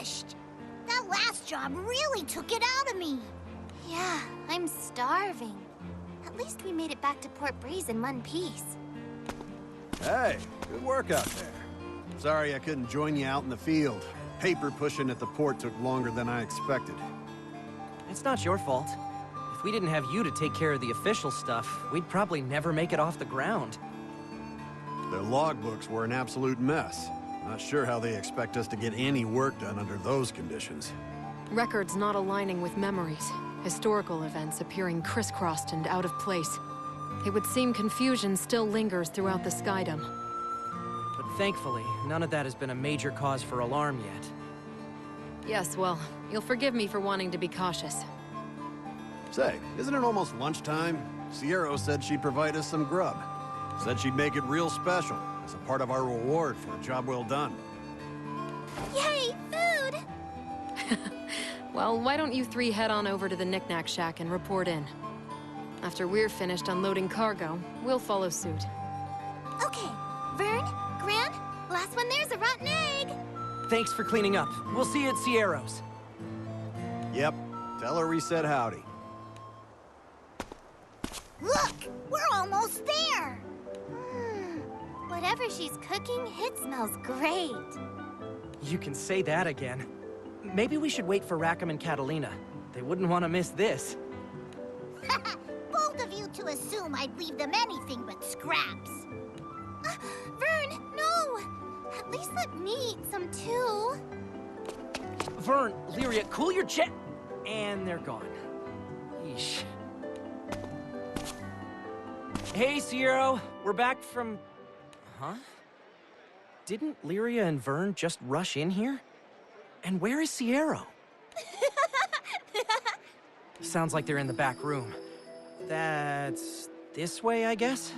crushed. That last job really took it out of me. Yeah, I'm starving. At least we made it back to Port Breeze in one piece. Hey, good work out there. Sorry I couldn't join you out in the field. Paper pushing at the port took longer than I expected. It's not your fault. If we didn't have you to take care of the official stuff, we'd probably never make it off the ground. Their logbooks were an absolute mess. Not sure how they expect us to get any work done under those conditions. Records not aligning with memories. Historical events appearing crisscrossed and out of place. It would seem confusion still lingers throughout the Skydom. But thankfully, none of that has been a major cause for alarm yet. Yes, well, you'll forgive me for wanting to be cautious. Say, isn't it almost lunchtime? Sierra said she'd provide us some grub. Said she'd make it real special, as a part of our reward for a job well done. Yay, food! Well, why don't you three head on over to the Knick-Knack Shack and report in? After we're finished unloading cargo, we'll follow suit. Okay, Vern, Gran, last one there's a rotten egg! Thanks for cleaning up. We'll see you at Sierra's. Yep, tell her we said howdy. Look, we're almost there. Whatever she's cooking, it smells great. You can say that again. Maybe we should wait for Rackham and Catalina. They wouldn't want to miss this. Bold of you to assume I'd leave them anything but scraps. Vern, no! At least let me eat some too. Vern, Lyria, cool your jet! And they're gone. Yeesh. Hey, Sierra. We're back from... Huh? Didn't Lyria and Vern just rush in here? And where is Sierra? Sounds like they're in the back room. That's... this way, I guess?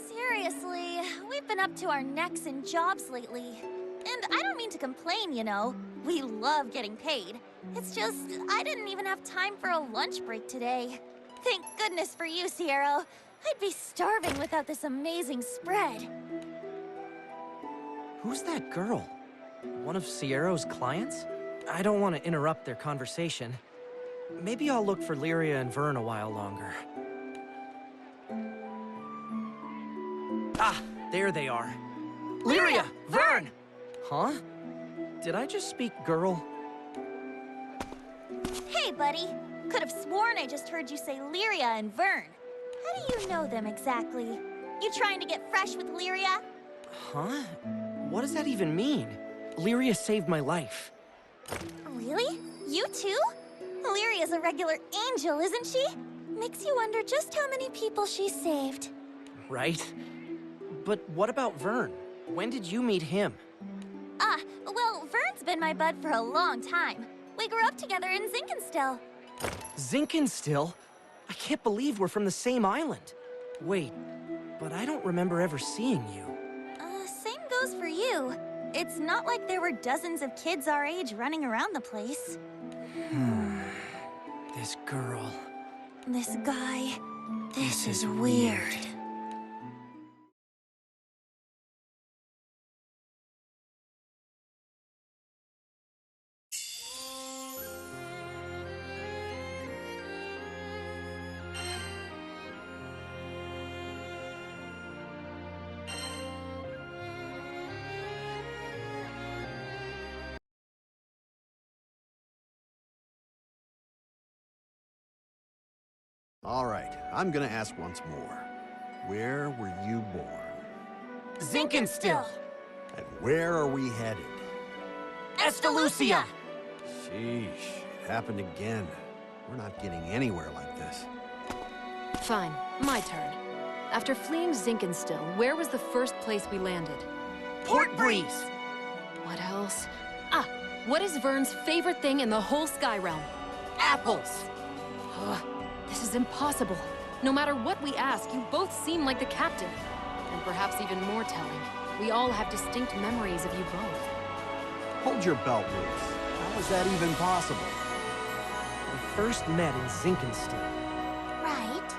Seriously, we've been up to our necks in jobs lately. And I don't mean to complain, you know. We love getting paid. It's just, I didn't even have time for a lunch break today. Thank goodness for you, Sierra. I'd be starving without this amazing spread. Who's that girl? One of Sierra's clients? I don't want to interrupt their conversation. Maybe I'll look for Lyria and Vern a while longer. Ah, there they are. Lyria! Vern! Huh? Did I just speak girl? Hey, buddy. Could have sworn I just heard you say Lyria and Vern. How do you know them exactly? You trying to get fresh with Lyria? Huh? What does that even mean? Lyria saved my life. Really? You too? Lyria's a regular angel, isn't she? Makes you wonder just how many people she saved. Right? But what about Vern? When did you meet him? Well, Vern's been my bud for a long time. We grew up together in Zinkenstill. Zinkenstill? I can't believe we're from the same island. Wait, but I don't remember ever seeing you. Same goes for you. It's not like there were dozens of kids our age running around the place. This girl. This guy. This is weird. All right, I'm gonna ask once more. Where were you born? Zinkenstill! And where are we headed? Estalucia! Sheesh, it happened again. We're not getting anywhere like this. Fine, my turn. After fleeing Zinkenstill, where was the first place we landed? Port Breeze! What else? Ah, what is Vern's favorite thing in the whole Sky Realm? Apples! This is impossible. No matter what we ask, you both seem like the captain. And perhaps even more telling, we all have distinct memories of you both. Hold your belt loose. How is that even possible? We first met in Zinkenstill. Right.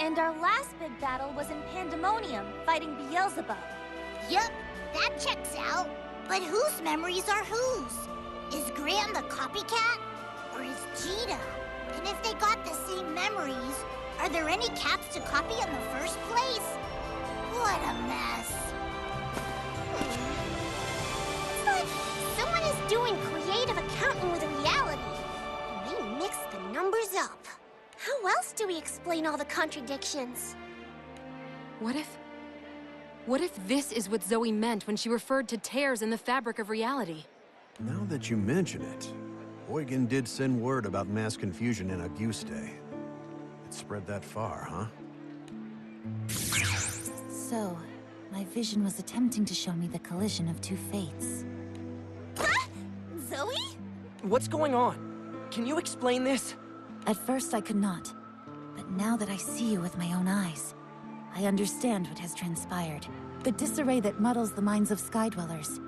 And our last big battle was in Pandemonium, fighting Beelzebub. Yup, that checks out. But whose memories are whose? Is Gran the copycat? Or is Cheetah? And if they got the same memories, are there any caps to copy in the first place? What a mess. It's like someone is doing creative accounting with reality. And they mix the numbers up. How else do we explain all the contradictions? What if this is what Zoe meant when she referred to tears in the fabric of reality? Now that you mention it, Eugen did send word about mass confusion in Auguste. It spread that far, huh? So, my vision was attempting to show me the collision of two fates. Huh? Zoe? What's going on? Can you explain this? At first I could not, but now that I see you with my own eyes, I understand what has transpired. The disarray that muddles the minds of Skydwellers.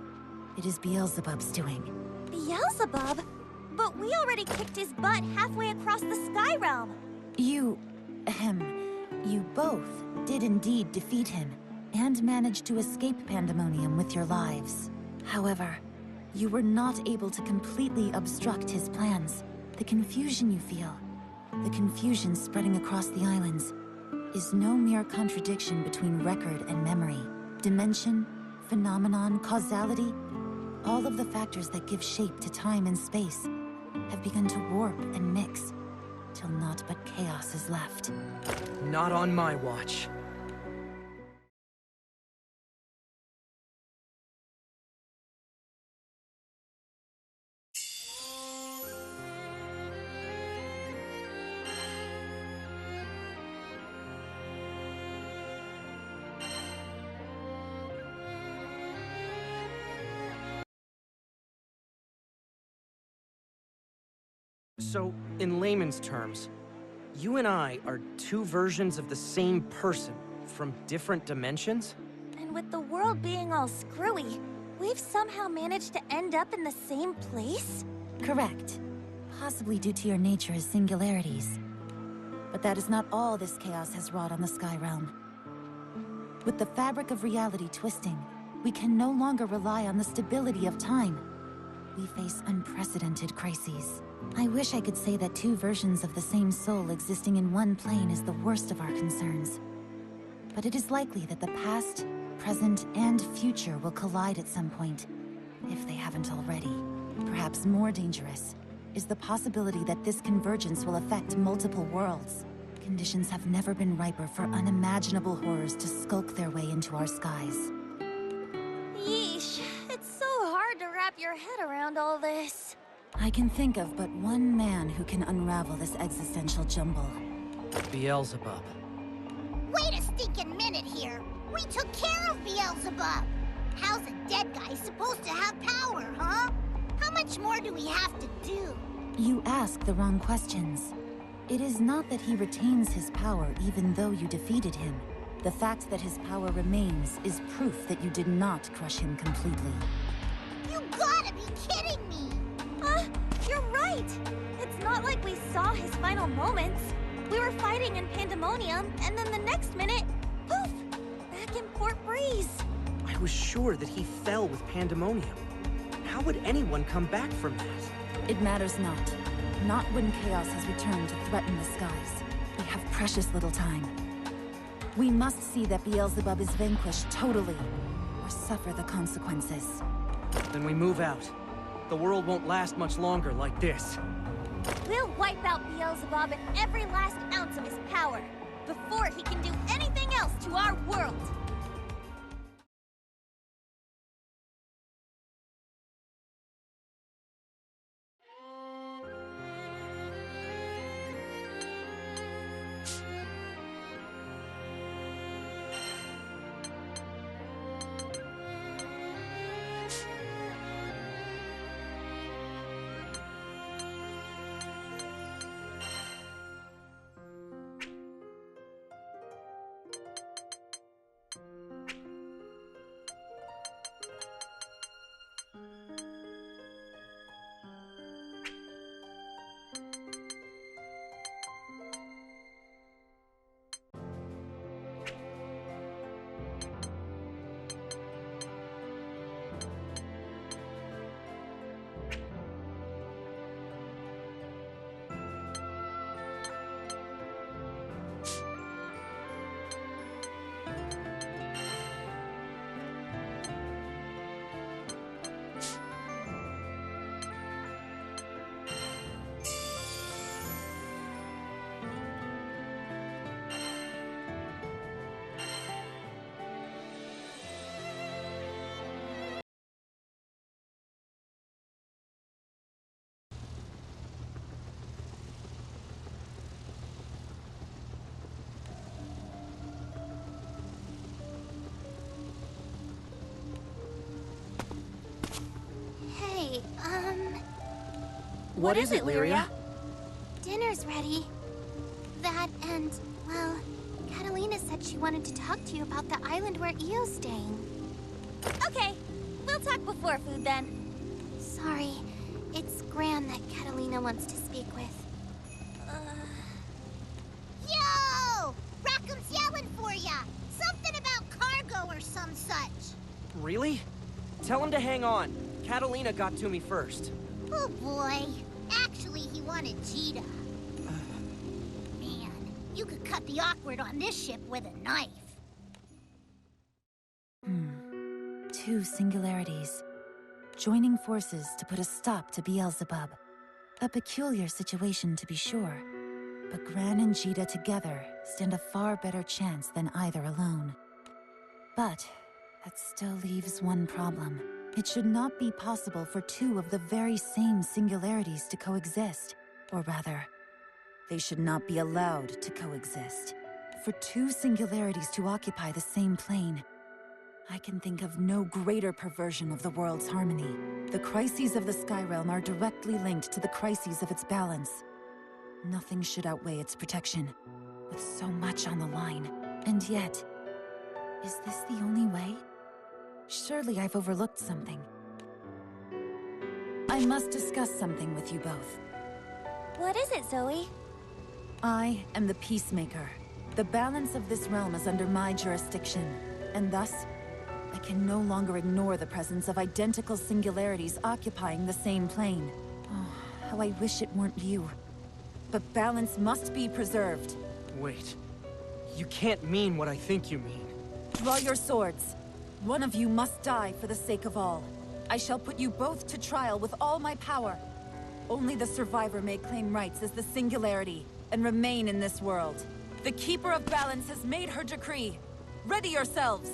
It is Beelzebub's doing. Beelzebub? But we already kicked his butt halfway across the Sky Realm. You both did indeed defeat him, and managed to escape Pandemonium with your lives. However, you were not able to completely obstruct his plans. The confusion you feel, the confusion spreading across the islands, is no mere contradiction between record and memory. Dimension, phenomenon, causality, all of the factors that give shape to time and space have begun to warp and mix, till naught but chaos is left. Not on my watch. So, in layman's terms, you and I are two versions of the same person from different dimensions? And with the world being all screwy, we've somehow managed to end up in the same place? Correct. Possibly due to your nature as singularities. But that is not all this chaos has wrought on the Sky Realm. With the fabric of reality twisting, we can no longer rely on the stability of time. We face unprecedented crises. I wish I could say that two versions of the same soul existing in one plane is the worst of our concerns. But it is likely that the past, present, and future will collide at some point, if they haven't already. Perhaps more dangerous is the possibility that this convergence will affect multiple worlds. Conditions have never been riper for unimaginable horrors to skulk their way into our skies. Yeesh, it's so hard to wrap your head around all this. I can think of but one man who can unravel this existential jumble. Beelzebub. Wait a stinking minute here. We took care of Beelzebub. How's a dead guy supposed to have power, huh? How much more do we have to do? You ask the wrong questions. It is not that he retains his power even though you defeated him. The fact that his power remains is proof that you did not crush him completely. You gotta be kidding me! You're right! It's not like we saw his final moments. We were fighting in Pandemonium, and then the next minute, poof! Back in Port Breeze. I was sure that he fell with Pandemonium. How would anyone come back from that? It matters not. Not when chaos has returned to threaten the skies. We have precious little time. We must see that Beelzebub is vanquished totally, or suffer the consequences. Then we move out. The world won't last much longer like this. We'll wipe out Beelzebub and every last ounce of his power, before he can do anything else to our world. What is it, Lyria? Dinner's ready. That and, well, Catalina said she wanted to talk to you about the island where Eo's staying. Okay, we'll talk before food then. Sorry, it's Gran that Catalina wants to speak with. Yo! Rackham's yelling for ya! Something about cargo or some such. Really? Tell him to hang on. Catalina got to me first. Oh boy. Actually, he wanted Jita. Man, you could cut the awkward on this ship with a knife. Two singularities. Joining forces to put a stop to Beelzebub. A peculiar situation to be sure. But Gran and Jita together stand a far better chance than either alone. But that still leaves one problem. It should not be possible for two of the very same singularities to coexist. Or rather, they should not be allowed to coexist. For two singularities to occupy the same plane, I can think of no greater perversion of the world's harmony. The crises of the Sky Realm are directly linked to the crises of its balance. Nothing should outweigh its protection, with so much on the line. And yet, is this the only way? Surely I've overlooked something. I must discuss something with you both. What is it, Zoe? I am the Peacemaker. The balance of this realm is under my jurisdiction, and thus, I can no longer ignore the presence of identical singularities occupying the same plane. Oh, how I wish it weren't you. But balance must be preserved. Wait. You can't mean what I think you mean. Draw your swords. One of you must die for the sake of all. I shall put you both to trial with all my power. Only the survivor may claim rights as the singularity and remain in this world. The Keeper of Balance has made her decree. Ready yourselves!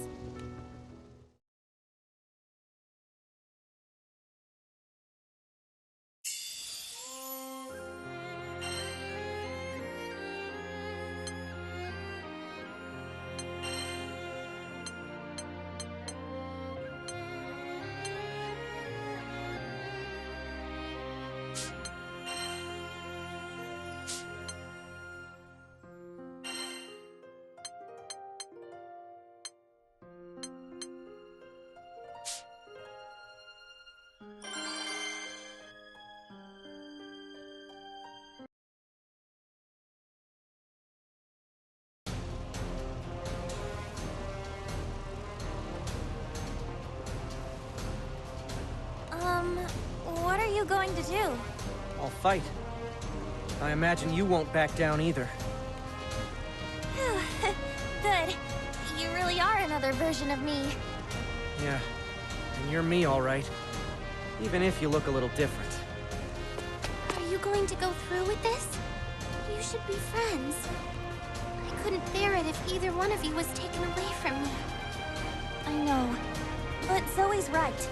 What are you going to do? I'll fight. I imagine you won't back down either. Good. You really are another version of me. Yeah, and you're me all right. Even if you look a little different. Are you going to go through with this? You should be friends. I couldn't bear it if either one of you was taken away from me. I know. But Zoe's right.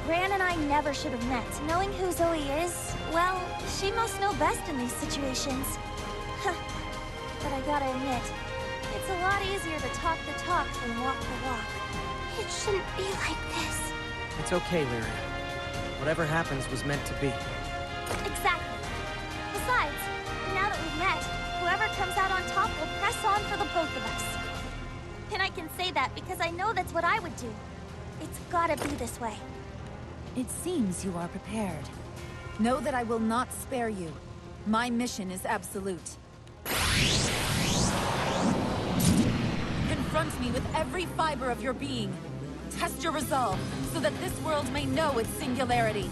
Gran and I never should have met. Knowing who Zoe is, well, she must know best in these situations. But I gotta admit, it's a lot easier to talk the talk than walk the walk. It shouldn't be like this. It's okay, Lyria. Whatever happens was meant to be. Exactly. Besides, now that we've met, whoever comes out on top will press on for the both of us. And I can say that because I know that's what I would do. It's gotta be this way. It seems you are prepared. Know that I will not spare you. My mission is absolute. Confront me with every fiber of your being. Test your resolve, so that this world may know its singularity.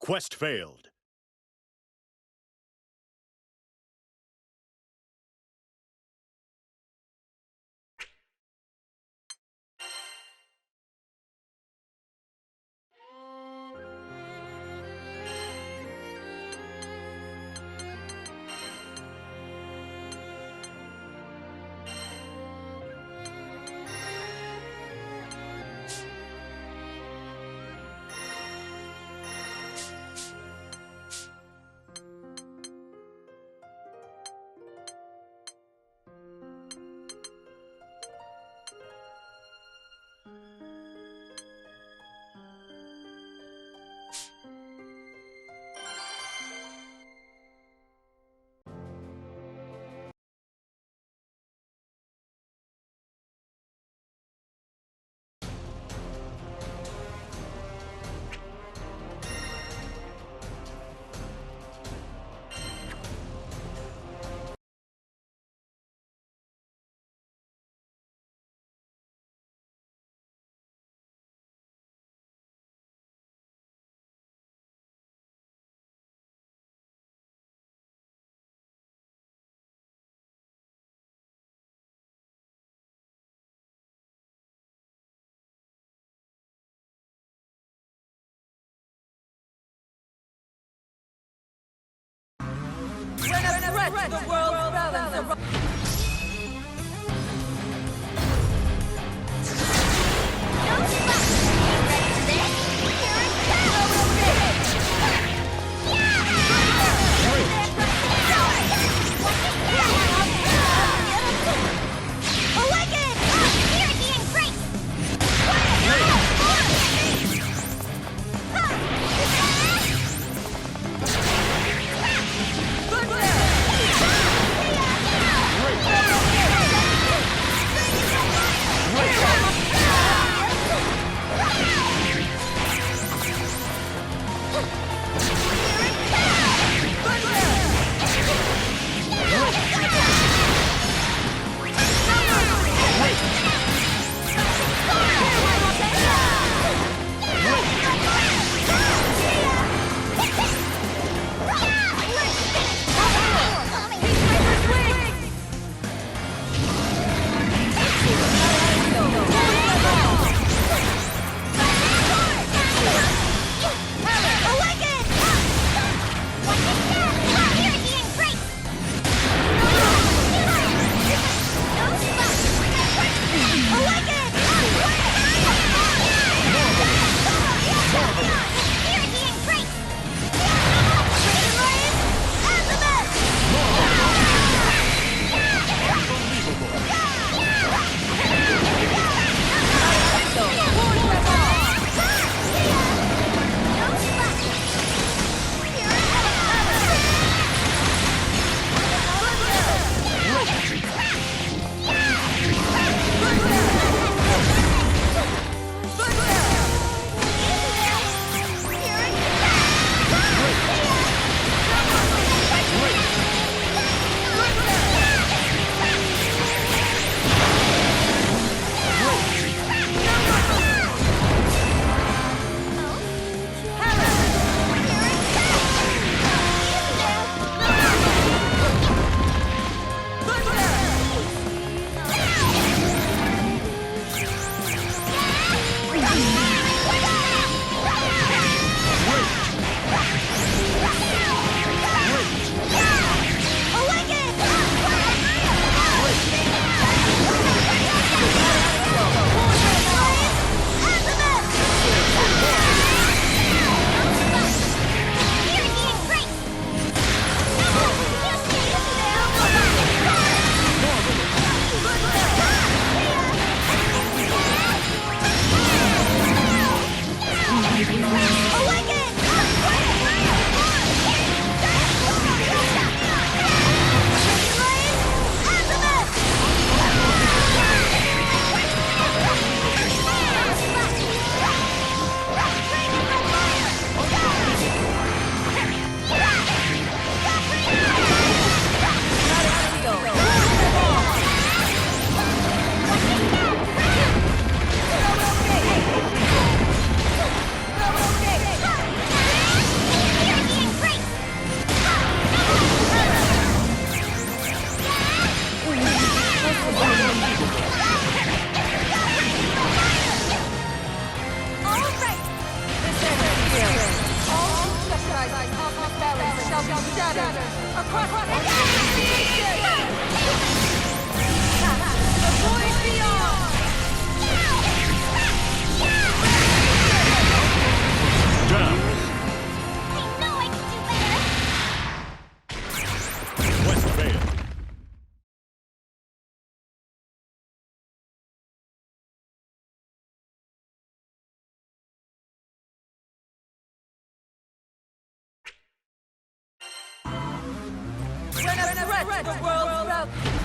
Quest failed. The world's balance of... threat to the world's balance.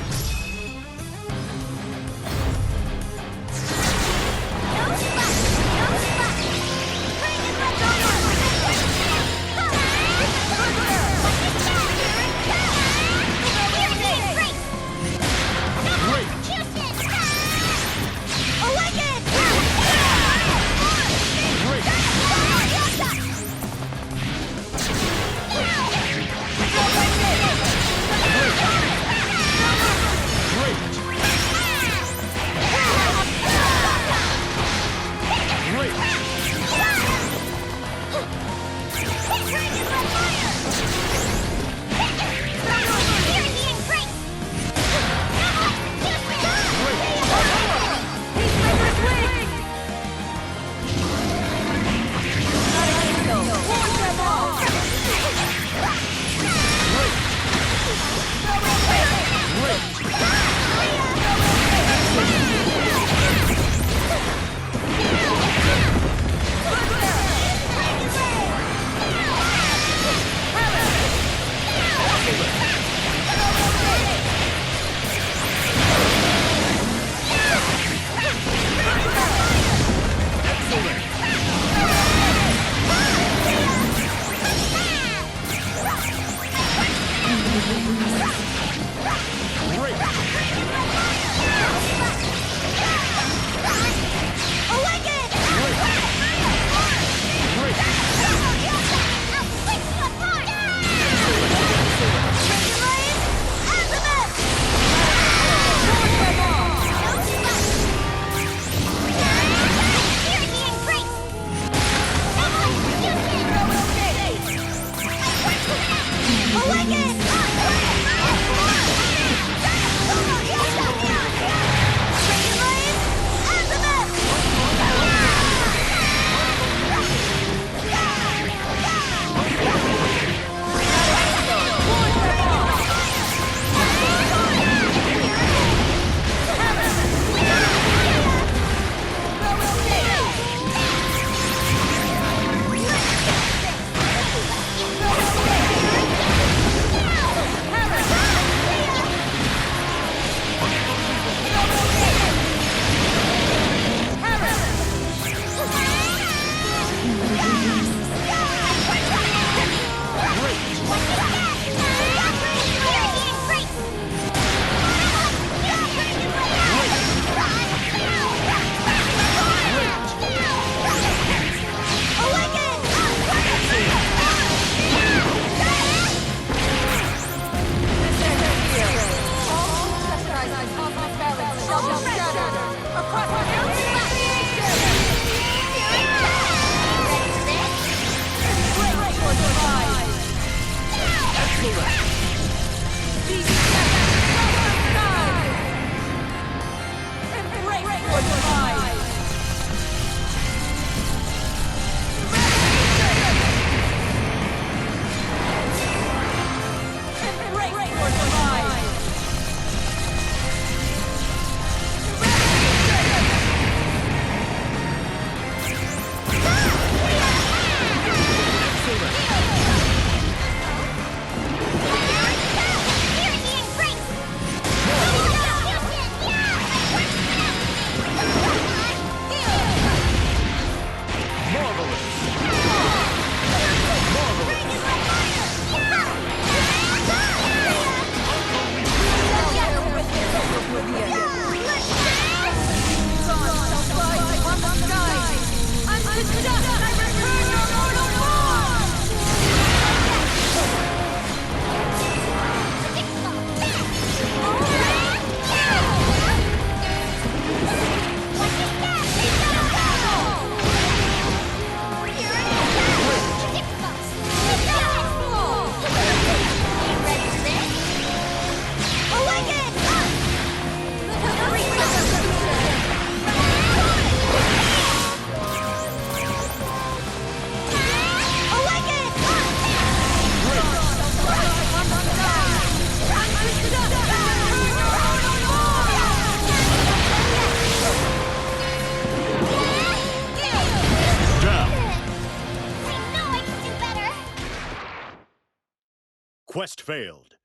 Quest failed.